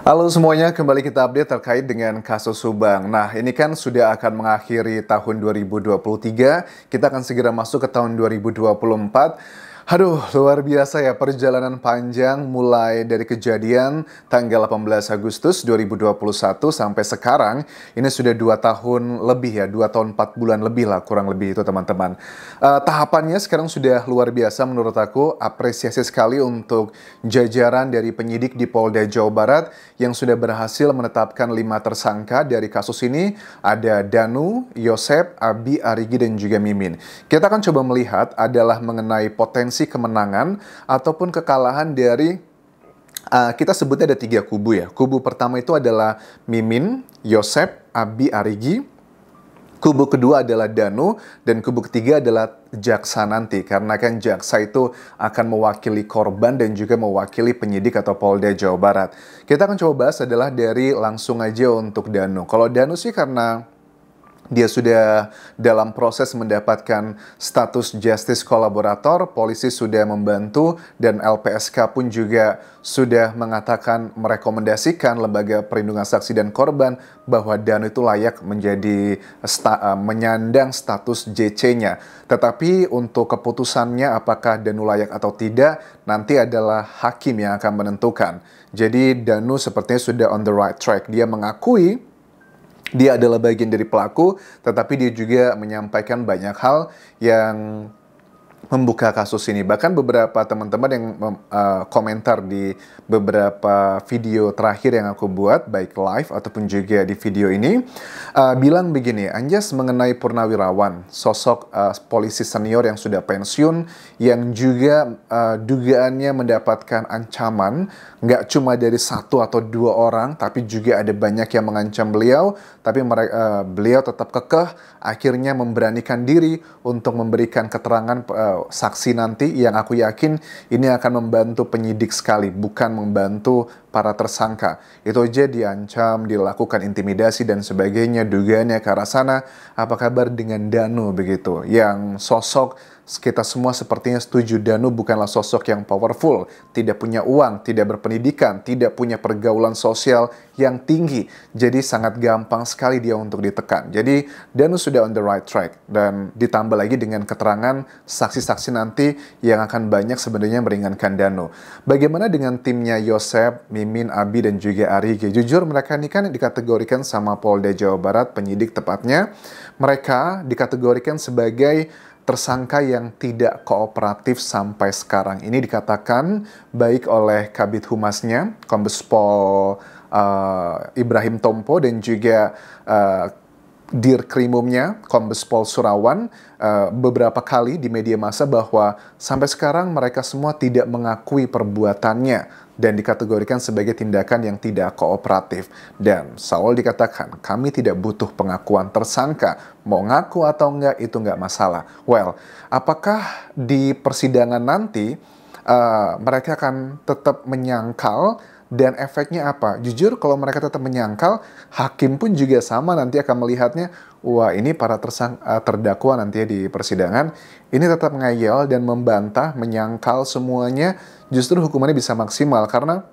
Halo semuanya, kembali kita update terkait dengan kasus Subang. Nah, ini kan sudah akan mengakhiri tahun 2023, kita akan segera masuk ke tahun 2024. Aduh, luar biasa ya perjalanan panjang mulai dari kejadian tanggal 18 Agustus 2021 sampai sekarang. Ini sudah 2 tahun lebih ya, 2 tahun 4 bulan lebih lah kurang lebih itu teman-teman. Tahapannya sekarang sudah luar biasa menurut aku, apresiasi sekali untuk jajaran dari penyidik di Polda Jawa Barat yang sudah berhasil menetapkan 5 tersangka dari kasus ini. Ada Danu, Yosep, Abi, Arigi, dan juga Mimin. Kita akan coba melihat adalah mengenai potensi kemenangan ataupun kekalahan dari kita sebutnya ada 3 kubu ya. Kubu pertama itu adalah Mimin, Yosep, Abi, Arigi. Kubu kedua adalah Danu, dan kubu ketiga adalah jaksa nanti. Karena kan jaksa itu akan mewakili korban dan juga mewakili penyidik atau Polda Jawa Barat. Kita akan coba bahas adalah dari langsung aja untuk Danu. Kalau Danu sih karena dia sudah dalam proses mendapatkan status justice kolaborator, polisi sudah membantu, dan LPSK pun juga sudah mengatakan merekomendasikan lembaga perlindungan saksi dan korban bahwa Danu itu layak menjadi menyandang status JC-nya. Tetapi untuk keputusannya apakah Danu layak atau tidak, nanti adalah hakim yang akan menentukan. Jadi Danu sepertinya sudah on the right track. Dia mengakui dia adalah bagian dari pelaku, tetapi dia juga menyampaikan banyak hal yang membuka kasus ini. Bahkan beberapa teman-teman yang komentar di beberapa video terakhir yang aku buat, baik live ataupun juga di video ini, bilang begini, Anjas mengenai Purnawirawan, sosok polisi senior yang sudah pensiun, yang juga dugaannya mendapatkan ancaman, nggak cuma dari 1 atau 2 orang, tapi juga ada banyak yang mengancam beliau, tapi beliau tetap kekeh, akhirnya memberanikan diri untuk memberikan keterangan saksi nanti yang aku yakin ini akan membantu penyidik sekali, bukan membantu para tersangka. Itu aja diancam, dilakukan intimidasi dan sebagainya, dugaannya ke arah sana. Apa kabar dengan Danu begitu? Yang sosok kita semua sepertinya setuju Danu bukanlah sosok yang powerful, tidak punya uang, tidak berpendidikan, tidak punya pergaulan sosial yang tinggi. Jadi sangat gampang sekali dia untuk ditekan. Jadi Danu sudah on the right track, dan ditambah lagi dengan keterangan saksi-saksi nanti yang akan banyak sebenarnya meringankan Danu. Bagaimana dengan timnya Yosep, Mimin, Abi, dan juga Arigi? Jujur mereka ini kan dikategorikan sama Polda Jawa Barat, penyidik tepatnya. Mereka dikategorikan sebagai tersangka yang tidak kooperatif sampai sekarang. Ini dikatakan baik oleh Kabid Humasnya, Kombes Pol Ibrahim Tompo, dan juga Dirkrimumnya, Kombes Pol Surawan, beberapa kali di media massa bahwa sampai sekarang mereka semua tidak mengakui perbuatannya dan dikategorikan sebagai tindakan yang tidak kooperatif. Dan selalu dikatakan, kami tidak butuh pengakuan tersangka, mau ngaku atau enggak itu enggak masalah. Well, apakah di persidangan nanti mereka akan tetap menyangkal? Dan efeknya apa? Jujur kalau mereka tetap menyangkal, hakim pun juga sama nanti akan melihatnya, wah ini para terdakwa nanti di persidangan, ini tetap ngeyel dan membantah, menyangkal semuanya, justru hukumannya bisa maksimal. Karena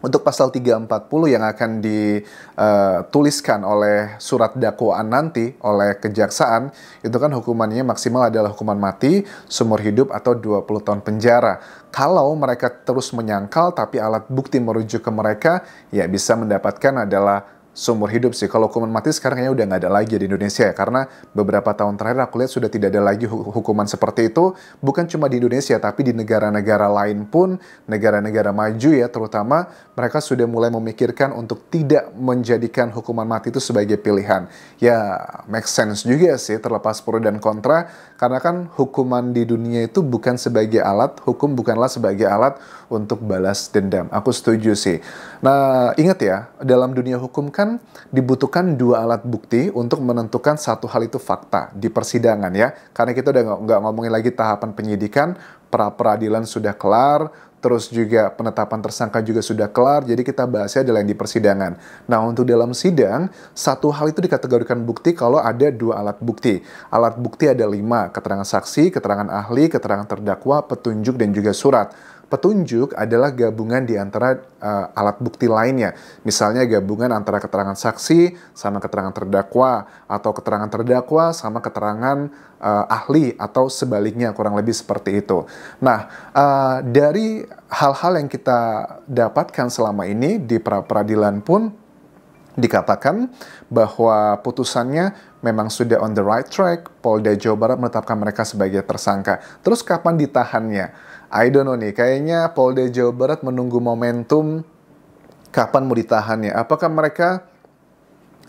untuk pasal 340 yang akan dituliskan oleh surat dakwaan nanti oleh kejaksaan, itu kan hukumannya maksimal adalah hukuman mati, seumur hidup, atau 20 tahun penjara. Kalau mereka terus menyangkal tapi alat bukti merujuk ke mereka, ya bisa mendapatkan adalah seumur hidup sih. Kalau hukuman mati sekarang kayaknya udah nggak ada lagi di Indonesia ya, karena beberapa tahun terakhir aku lihat sudah tidak ada lagi hukuman seperti itu, bukan cuma di Indonesia tapi di negara-negara lain pun, negara-negara maju ya terutama, mereka sudah mulai memikirkan untuk tidak menjadikan hukuman mati itu sebagai pilihan. Ya make sense juga sih, terlepas pro dan kontra, karena kan hukuman di dunia itu bukan sebagai alat, hukum bukanlah sebagai alat untuk balas dendam. Aku setuju sih. Nah ingat ya, dalam dunia hukum kan dibutuhkan 2 alat bukti untuk menentukan satu hal itu fakta di persidangan ya. Karena kita udah nggak ngomongin lagi tahapan penyidikan, pra-peradilan sudah kelar, terus juga penetapan tersangka juga sudah kelar, jadi kita bahasnya adalah yang di persidangan. Nah untuk dalam sidang, satu hal itu dikategorikan bukti kalau ada 2 alat bukti. Alat bukti ada 5, keterangan saksi, keterangan ahli, keterangan terdakwa, petunjuk, dan juga surat. petunjuk adalah gabungan di antara alat bukti lainnya. Misalnya gabungan antara keterangan saksi sama keterangan terdakwa, atau keterangan terdakwa sama keterangan ahli, atau sebaliknya, kurang lebih seperti itu. Nah, dari hal-hal yang kita dapatkan selama ini di pra-peradilan pun dikatakan bahwa putusannya memang sudah on the right track. Polda Jawa Barat menetapkan mereka sebagai tersangka. Terus kapan ditahannya? I don't know nih, kayaknya Polda Jawa Barat menunggu momentum kapan mau ditahannya. Apakah mereka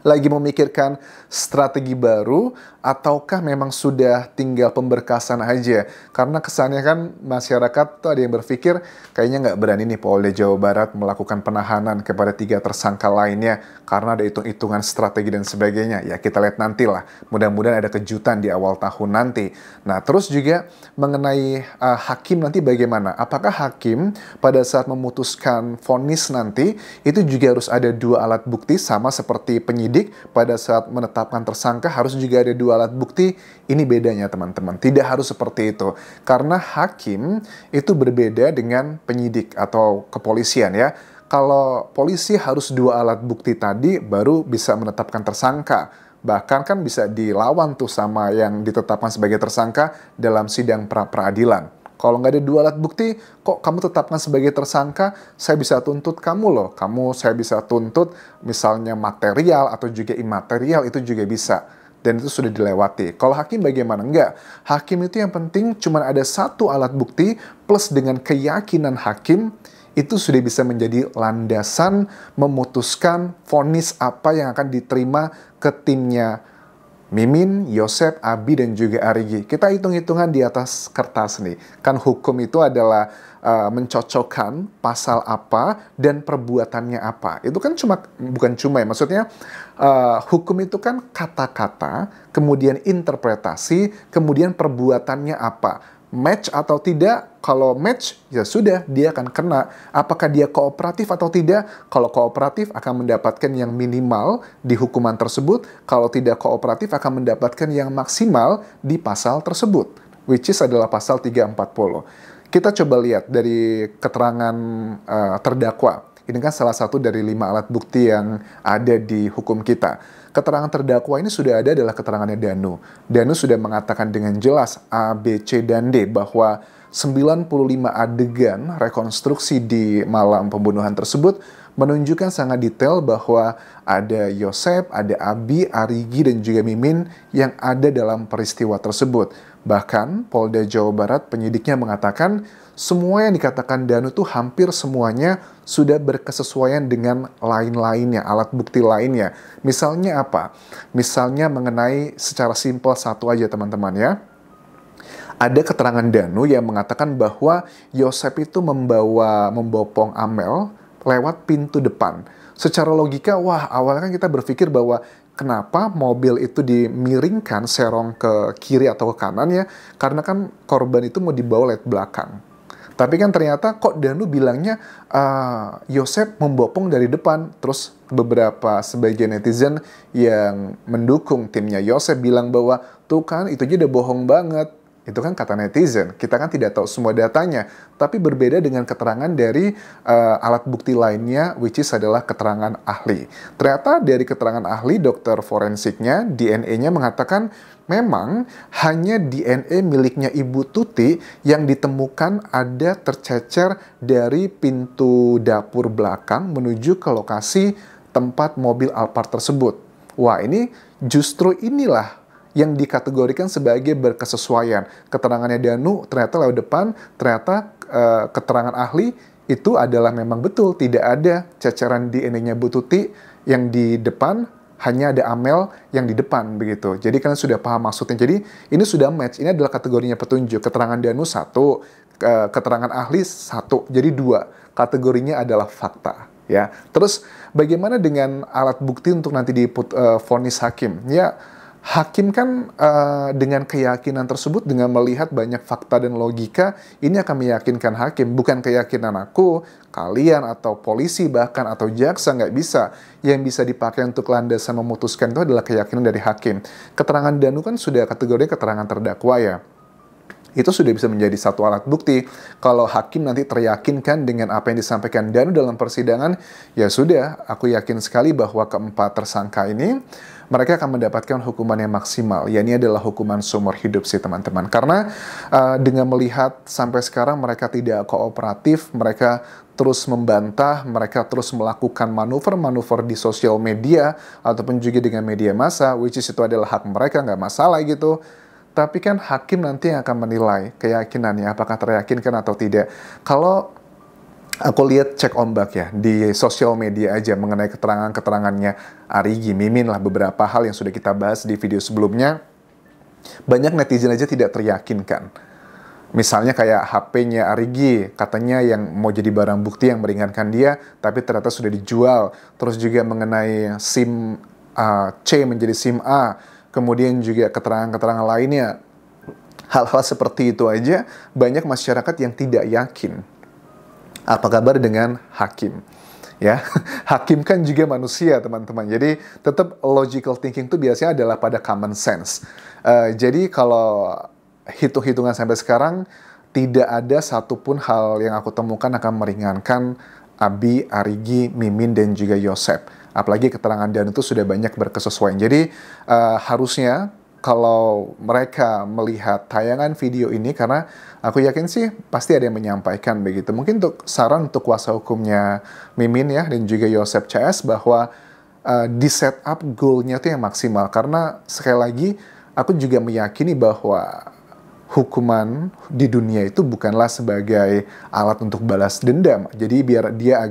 lagi memikirkan strategi baru, ataukah memang sudah tinggal pemberkasan aja? Karena kesannya kan masyarakat tuh ada yang berpikir kayaknya nggak berani nih Polda Jawa Barat melakukan penahanan kepada 3 tersangka lainnya karena ada hitung-hitungan strategi dan sebagainya. Ya kita lihat nantilah, mudah-mudahan ada kejutan di awal tahun nanti. Nah terus juga mengenai hakim nanti bagaimana? Apakah hakim pada saat memutuskan vonis nanti itu juga harus ada 2 alat bukti sama seperti penyidik pada saat menetapkan tersangka harus juga ada 2 alat bukti? Ini bedanya teman-teman, tidak harus seperti itu. Karena hakim itu berbeda dengan penyidik atau kepolisian ya. Kalau polisi harus 2 alat bukti tadi baru bisa menetapkan tersangka. Bahkan kan bisa dilawan tuh sama yang ditetapkan sebagai tersangka dalam sidang pra-peradilan. Kalau nggak ada 2 alat bukti, kok kamu tetapkan sebagai tersangka, saya bisa tuntut kamu loh. Saya bisa tuntut misalnya material atau juga imaterial, itu juga bisa. Dan itu sudah dilewati. Kalau hakim bagaimana? Enggak. Hakim itu yang penting cuma ada 1 alat bukti plus dengan keyakinan hakim, itu sudah bisa menjadi landasan memutuskan vonis apa yang akan diterima ke timnya Mimin, Yosep, Abi, dan juga Arigi. Kita hitung-hitungan di atas kertas nih. Kan hukum itu adalah mencocokkan pasal apa dan perbuatannya apa. Itu kan bukan cuma ya, maksudnya hukum itu kan kata-kata, kemudian interpretasi, kemudian perbuatannya apa. Match atau tidak, kalau match ya sudah dia akan kena. Apakah dia kooperatif atau tidak? Kalau kooperatif akan mendapatkan yang minimal di hukuman tersebut, kalau tidak kooperatif akan mendapatkan yang maksimal di pasal tersebut, which is adalah pasal 340. Kita coba lihat dari keterangan terdakwa. Ini kan salah satu dari 5 alat bukti yang ada di hukum kita. Keterangan terdakwa ini sudah ada adalah keterangannya Danu. Danu sudah mengatakan dengan jelas A, B, C, dan D bahwa 95 adegan rekonstruksi di malam pembunuhan tersebut menunjukkan sangat detail bahwa ada Yosep, ada Abi, Arigi, dan juga Mimin yang ada dalam peristiwa tersebut. Bahkan Polda Jawa Barat penyidiknya mengatakan semua yang dikatakan Danu itu hampir semuanya sudah berkesesuaian dengan lain-lainnya, alat bukti lainnya. Misalnya apa? Misalnya mengenai secara simpel satu aja teman-teman ya. Ada keterangan Danu yang mengatakan bahwa Yosep itu membopong Amel lewat pintu depan. Secara logika, wah awalnya kan kita berpikir bahwa kenapa mobil itu dimiringkan serong ke kiri atau ke kanan ya? Karena kan korban itu mau dibawa lewat belakang. Tapi kan ternyata kok Danu bilangnya Yosep membopong dari depan. Terus sebagian netizen yang mendukung timnya Yosep bilang bahwa tuh kan itu aja udah bohong banget. Itu kan kata netizen, kita kan tidak tahu semua datanya. Tapi berbeda dengan keterangan dari alat bukti lainnya, which is adalah keterangan ahli. Ternyata dari keterangan ahli, dokter forensiknya, DNA-nya mengatakan memang hanya DNA miliknya Ibu Tuti yang ditemukan ada tercecer dari pintu dapur belakang menuju ke lokasi tempat mobil Alphard tersebut. Wah, ini justru inilah yang dikategorikan sebagai berkesesuaian. Keterangannya Danu ternyata lewat depan, ternyata keterangan ahli itu adalah memang betul. Tidak ada ceceran DNA-nya Bu Tuti yang di depan, hanya ada Amel yang di depan begitu. Jadi kalian sudah paham maksudnya. Jadi ini sudah match, ini adalah kategorinya petunjuk. Keterangan Danu 1, keterangan ahli 1, jadi 2. Kategorinya adalah fakta. Ya. Terus bagaimana dengan alat bukti untuk nanti divonis hakim? Ya, hakim kan dengan keyakinan tersebut, dengan melihat banyak fakta dan logika, ini akan meyakinkan hakim. Bukan keyakinan aku, kalian, atau polisi bahkan, atau jaksa, nggak bisa. Yang bisa dipakai untuk landasan memutuskan itu adalah keyakinan dari hakim. Keterangan Danu kan sudah kategori keterangan terdakwa ya. itu sudah bisa menjadi satu alat bukti. Kalau hakim nanti teryakinkan dengan apa yang disampaikan Danu dalam persidangan, ya sudah, aku yakin sekali bahwa keempat tersangka ini, mereka akan mendapatkan hukuman yang maksimal. Ya, ini adalah hukuman seumur hidup sih teman-teman. Karena dengan melihat sampai sekarang mereka tidak kooperatif, mereka terus membantah, mereka terus melakukan manuver-manuver di sosial media, ataupun juga dengan media massa, which is itu adalah hak mereka, nggak masalah gitu. Tapi kan hakim nanti yang akan menilai keyakinannya, apakah teryakinkan atau tidak. Kalau aku lihat cek ombak ya, di sosial media aja mengenai keterangan-keterangannya Arigi, Mimin lah, beberapa hal yang sudah kita bahas di video sebelumnya, banyak netizen aja tidak teryakinkan. Misalnya kayak HP-nya Arigi, katanya yang mau jadi barang bukti yang meringankan dia, tapi ternyata sudah dijual. Terus juga mengenai SIM C menjadi SIM A, kemudian juga keterangan-keterangan lainnya. Hal-hal seperti itu aja banyak masyarakat yang tidak yakin. Apa kabar dengan hakim? Ya, hakim kan juga manusia teman-teman. Jadi tetap logical thinking itu biasanya adalah pada common sense. Jadi kalau hitung-hitungan sampai sekarang tidak ada satupun hal yang aku temukan akan meringankan Abi, Arigi, Mimin, dan juga Yosep. Apalagi keterangan Dan itu sudah banyak berkesesuaian. Jadi harusnya kalau mereka melihat tayangan video ini, karena aku yakin sih pasti ada yang menyampaikan begitu. Mungkin untuk saran untuk kuasa hukumnya Mimin ya, dan juga Yosep CS, bahwa di setup goalnya itu yang maksimal. Karena sekali lagi, aku juga meyakini bahwa hukuman di dunia itu bukanlah sebagai alat untuk balas dendam. Jadi biar dia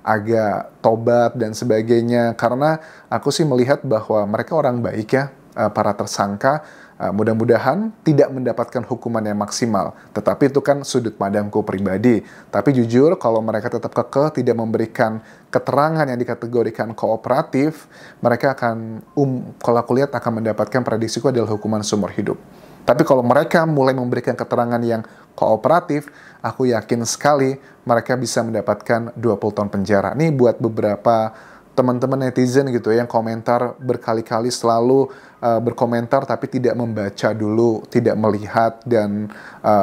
agak tobat dan sebagainya. Karena aku sih melihat bahwa mereka orang baik ya, para tersangka. Mudah-mudahan tidak mendapatkan hukuman yang maksimal. Tetapi itu kan sudut pandangku pribadi. Tapi jujur kalau mereka tetap kekeh tidak memberikan keterangan yang dikategorikan kooperatif, mereka akan, kalau aku lihat akan mendapatkan prediksiku adalah hukuman seumur hidup. Tapi kalau mereka mulai memberikan keterangan yang kooperatif, aku yakin sekali mereka bisa mendapatkan 20 tahun penjara. Ini buat beberapa teman-teman netizen gitu ya, yang komentar berkali-kali selalu berkomentar tapi tidak membaca dulu, tidak melihat dan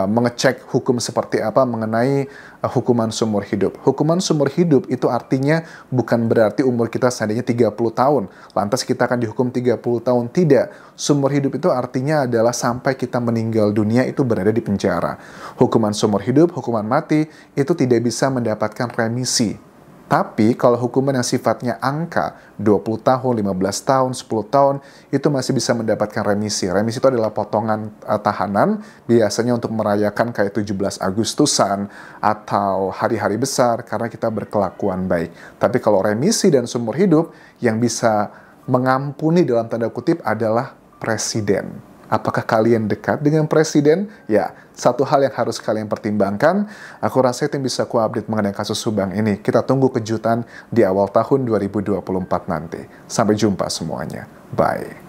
mengecek hukum seperti apa mengenai hukuman seumur hidup. Hukuman seumur hidup itu artinya bukan berarti umur kita seandainya 30 tahun, lantas kita akan dihukum 30 tahun. Tidak. Seumur hidup itu artinya adalah sampai kita meninggal dunia itu berada di penjara. Hukuman seumur hidup, hukuman mati, itu tidak bisa mendapatkan remisi. Tapi kalau hukuman yang sifatnya angka 20 tahun, 15 tahun, 10 tahun itu masih bisa mendapatkan remisi. Remisi itu adalah potongan tahanan biasanya untuk merayakan kayak 17 Agustusan atau hari-hari besar karena kita berkelakuan baik. Tapi kalau remisi dan seumur hidup yang bisa mengampuni dalam tanda kutip adalah presiden. Apakah kalian dekat dengan presiden? Ya, satu hal yang harus kalian pertimbangkan. Aku rasa itu yang bisa aku update mengenai kasus Subang ini. Kita tunggu kejutan di awal tahun 2024 nanti. Sampai jumpa semuanya. Bye.